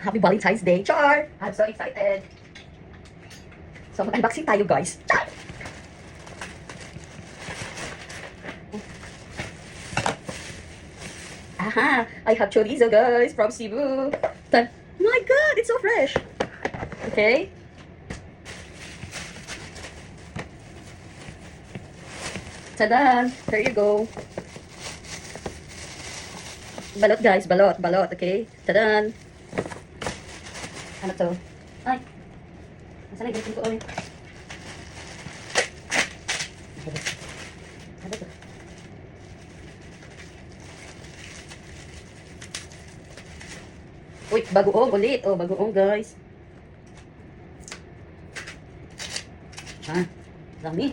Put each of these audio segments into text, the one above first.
Happy Valentine's Day, Char! I'm so excited. So, mag-unboxing tayo, guys. Char! Aha! I have chorizo, guys, from Cebu. My God, it's so fresh. Okay. Tada! There you go. Balot, guys. Balot. Balot, okay? Tada! Ano to? Ay! Nasaan na yung ko? Ay! Ano to? Uy, bagoong ulit. Oh, bagoong, guys. Ha? Dami.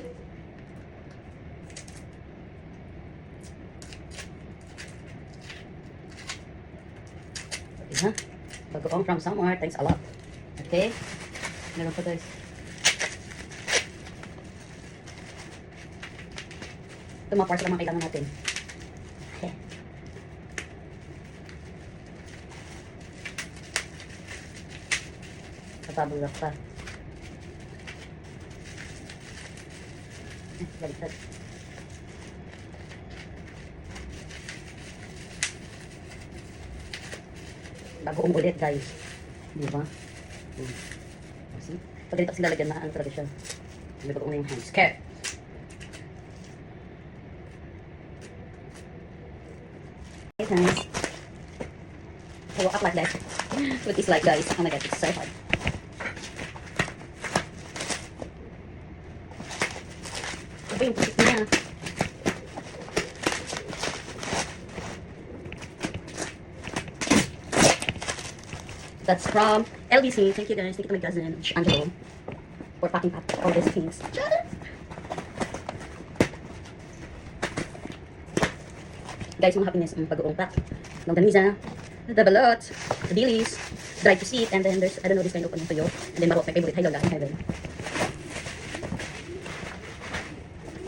Ha? Bagoong from somewhere. Thanks a lot. Okay? Meron pa, guys. Ito mga parts lang mga kailangan natin. Okay. Natabulak pa. Baliktad. Bagoong ulit, guys. Di ba? See? Pag ganito kasi lalagyan na, ano talaga siya? May bagoong na yung hands. Okay. Okay, guys. So, walk up like that. With this light, guys. Oh my God, it's so hard. Ito yung pusik niya. That's from LBC. Thank you, guys. Thank you to my cousin, Angelo, for packing up all these things. Guys, mga happiness ang pag-uong pack. Longganisa, the balot, the dilis, dried to seed, and then there's, I don't know, this kind of tuyo. And then marot, my favorite, hi lola, in heaven.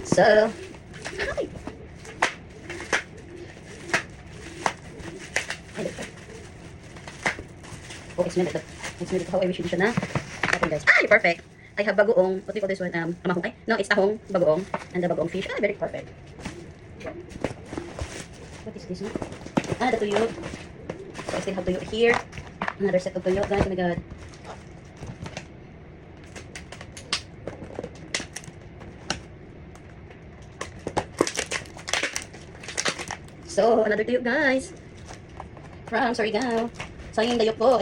So, hi! Oh, it's minute. It's minute how I wish siya na. Okay, guys. Ay, perfect. I have bagoong, what do you call this one? Amahong. Ay, no, it's tahong, bagoong, and the bagoong fish. Ah, very perfect. What is this one? Ah, the tuyo. So, I still have tuyo here. Another set of tuyo, guys. Oh my God. So, another tuyo, guys. From Surigao. Sayang yung dayok ko.